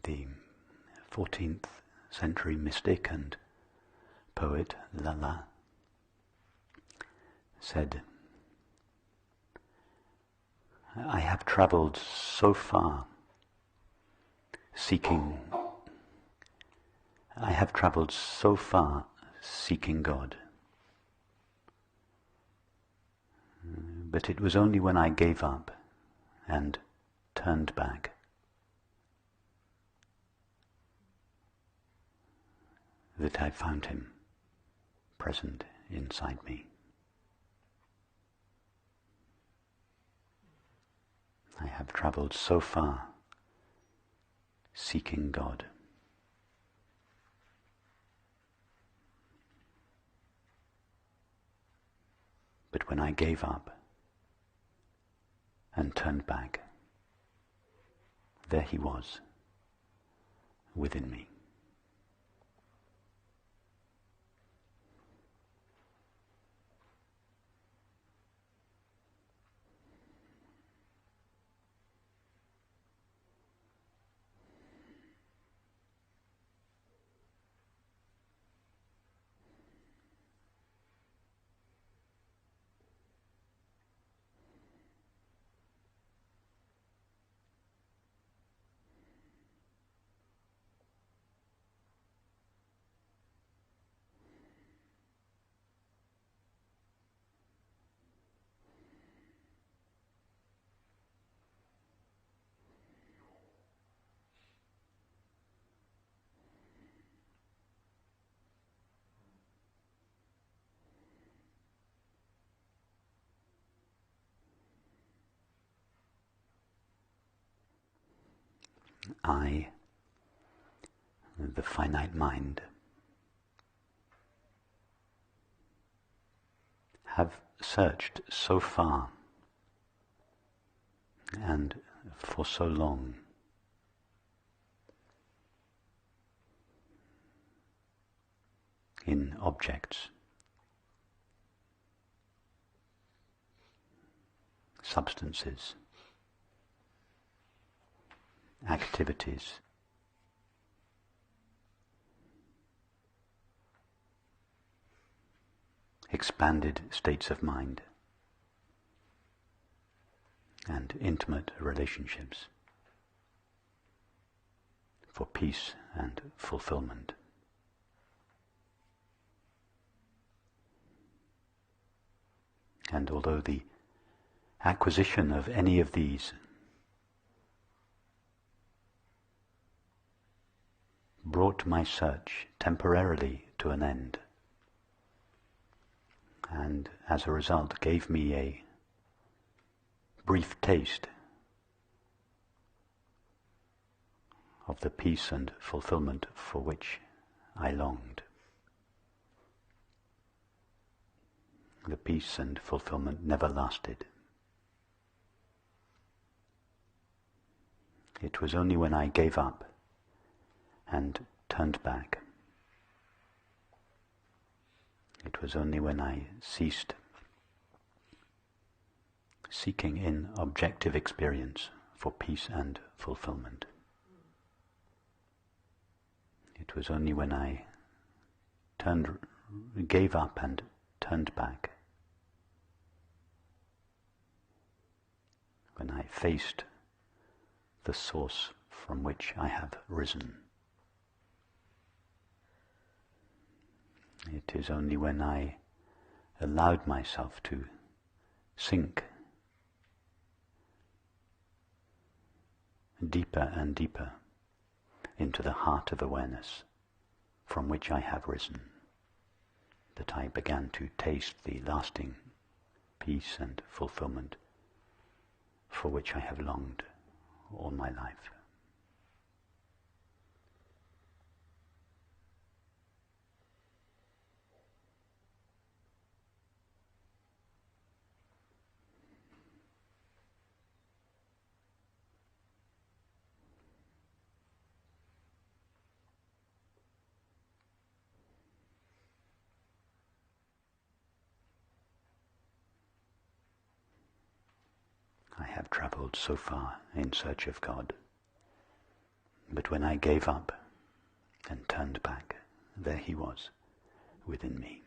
the 14th century mystic and poet Lala said, I have traveled so far seeking God, but it was only when I gave up and turned back that I found him present inside me. I have traveled so far seeking God, but when I gave up and turned back, there he was within me. I, the finite mind, have searched so far and for so long in objects, substances, activities, expanded states of mind, and intimate relationships for peace and fulfillment. And although the acquisition of any of these brought my search temporarily to an end, and as a result gave me a brief taste of the peace and fulfillment for which I longed. The peace and fulfillment never lasted. It was only when I gave up and turned back, it was only when I ceased seeking in objective experience for peace and fulfillment. It was only when I gave up and turned back, when I faced the source from which I have risen. It is only when I allowed myself to sink deeper and deeper into the heart of awareness from which I have risen that I began to taste the lasting peace and fulfillment for which I have longed all my life. I have traveled so far in search of God But when I gave up and turned back, there he was within me.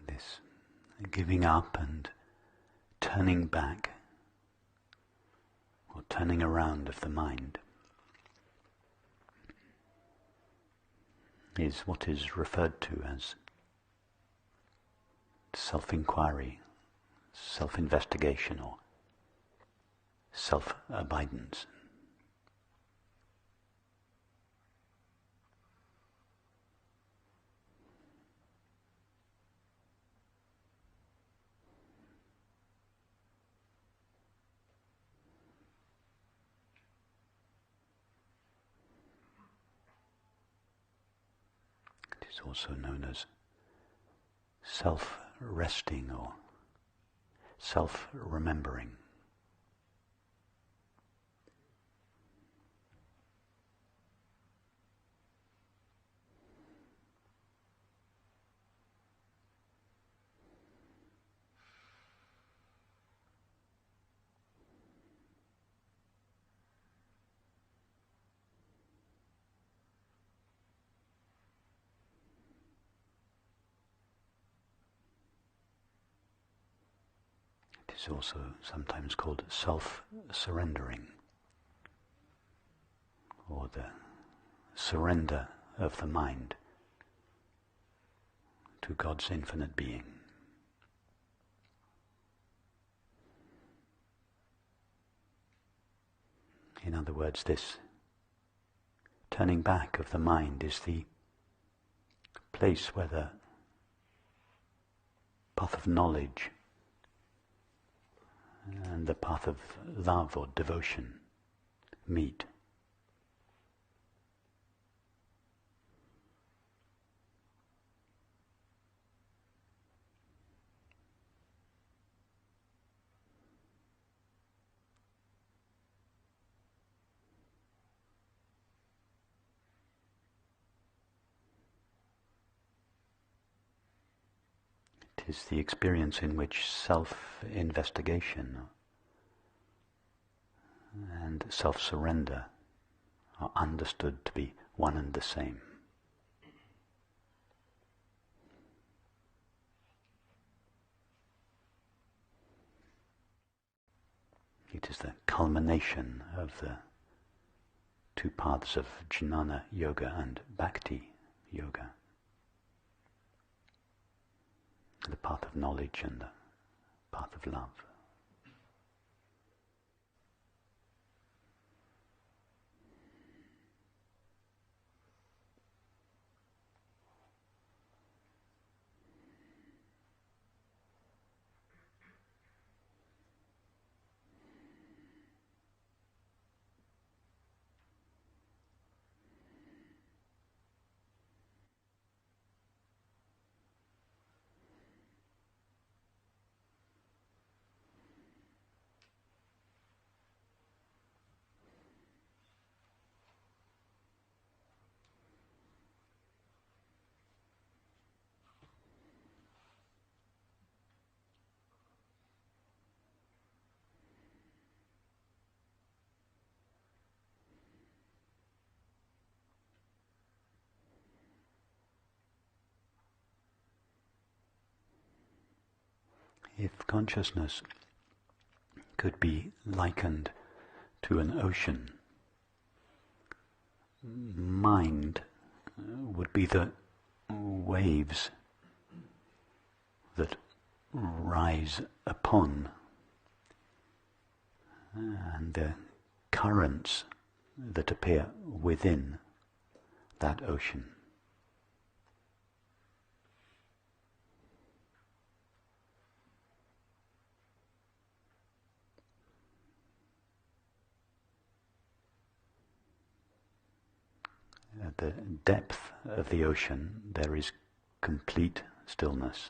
This giving up and turning back or turning around of the mind is what is referred to as self-inquiry, self-investigation, or self-abidance. It is also known as self-resting or self-remembering. It is also sometimes called self-surrendering, or the surrender of the mind to God's infinite being. In other words, this turning back of the mind is the place where the path of knowledge and the path of love or devotion meet. It is the experience in which self-investigation and self-surrender are understood to be one and the same. It is the culmination of the two paths of jnana yoga and bhakti yoga. The path of knowledge and the path of love. If consciousness could be likened to an ocean, mind would be the waves that rise upon and the currents that appear within that ocean. At the depth of the ocean, there is complete stillness.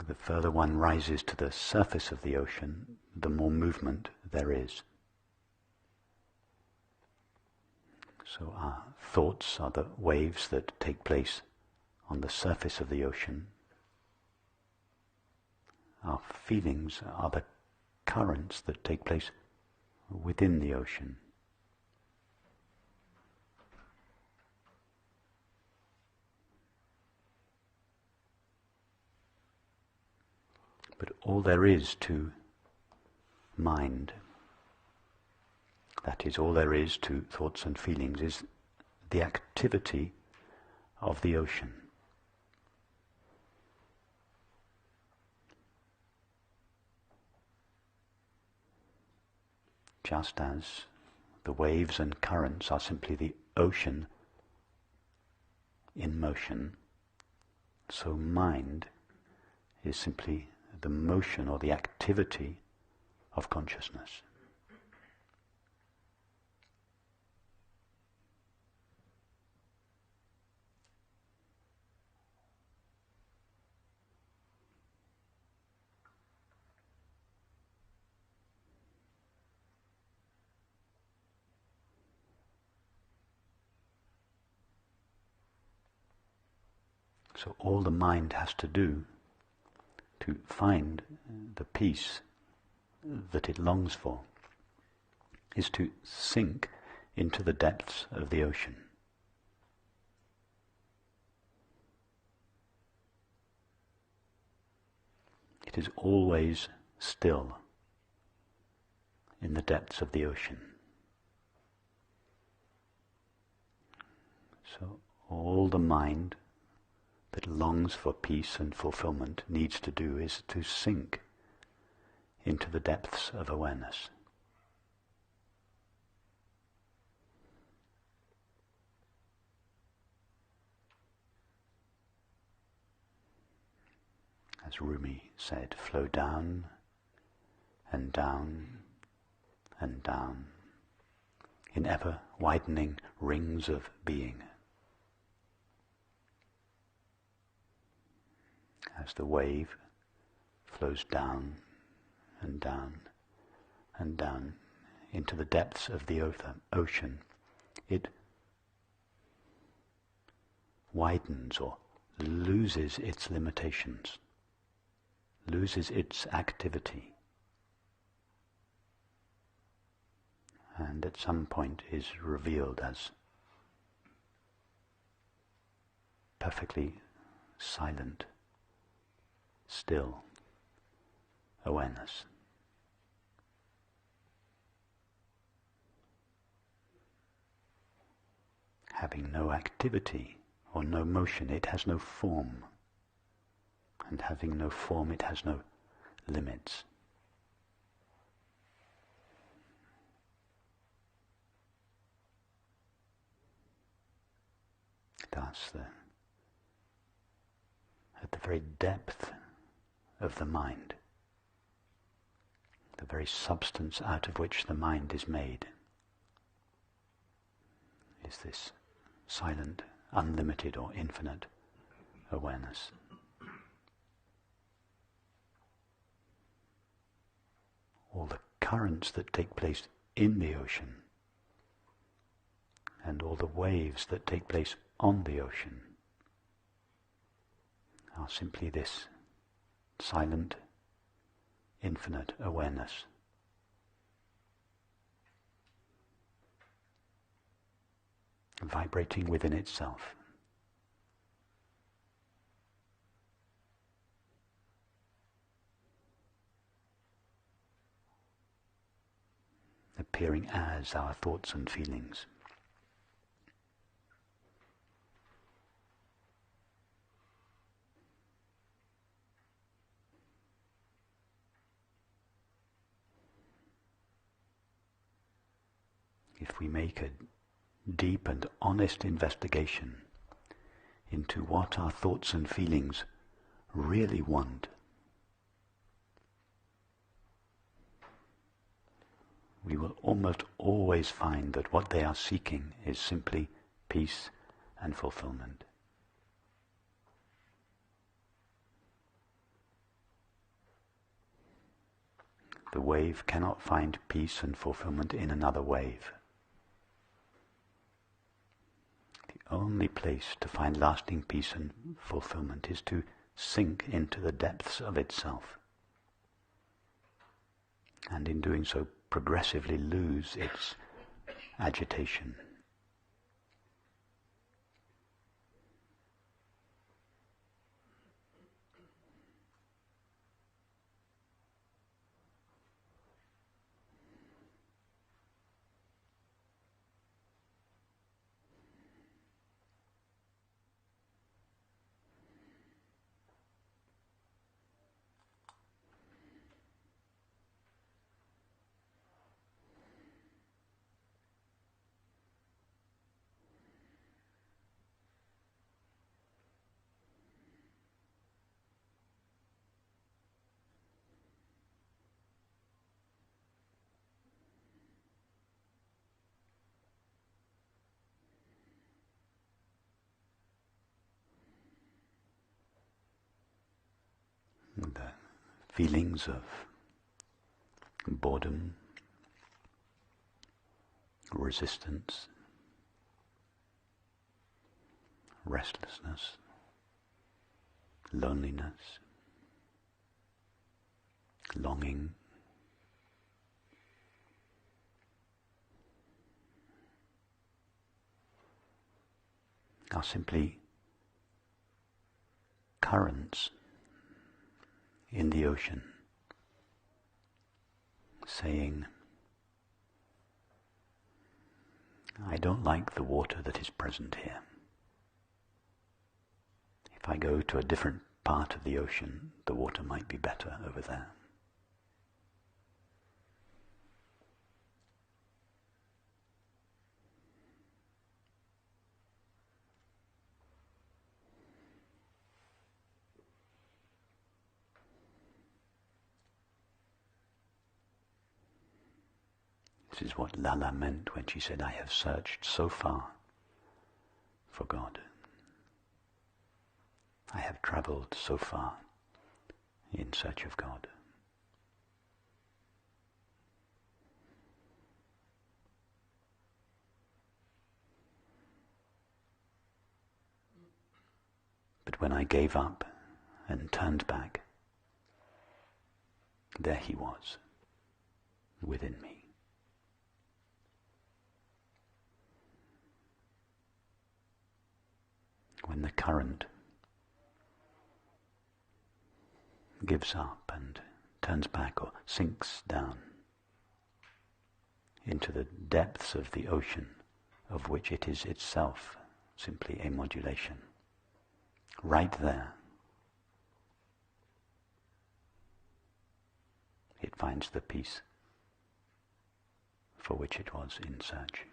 The further one rises to the surface of the ocean, the more movement there is. So our thoughts are the waves that take place on the surface of the ocean. Our feelings are the currents that take place within the ocean. But all there is to mind, that is, all there is to thoughts and feelings, is the activity of the ocean. Just as the waves and currents are simply the ocean in motion, so mind is simply the motion or the activity of consciousness. So all the mind has to do to find the peace that it longs for is to sink into the depths of the ocean. It is always still in the depths of the ocean. So all the mind that longs for peace and fulfillment needs to do is to sink into the depths of awareness. As Rumi said, flow down and down and down in ever widening rings of being. As the wave flows down and down and down into the depths of the ocean, it widens or loses its limitations, loses its activity, and at some point is revealed as perfectly silent, still awareness. Having no activity or no motion, it has no form. And having no form, it has no limits. Thus, at the very depth of the mind, the very substance out of which the mind is made, is this silent, unlimited or infinite awareness. All the currents that take place in the ocean and all the waves that take place on the ocean are simply this silent, infinite awareness. Vibrating within itself. appearing as our thoughts and feelings. If we make a deep and honest investigation into what our thoughts and feelings really want, we will almost always find that what they are seeking is simply peace and fulfillment. The wave cannot find peace and fulfillment in another wave. The only place to find lasting peace and fulfillment is to sink into the depths of itself, and in doing so progressively lose its agitation. The feelings of boredom, resistance, restlessness, loneliness, longing, are simply currents in the ocean, saying, I don't like the water that is present here. If I go to a different part of the ocean, the water might be better over there. This is what Lala meant when she said, I have searched so far for God. I have traveled so far in search of God. But when I gave up and turned back, there he was, within me. When the current gives up and turns back or sinks down into the depths of the ocean of which it is itself simply a modulation, right there it finds the peace for which it was in search.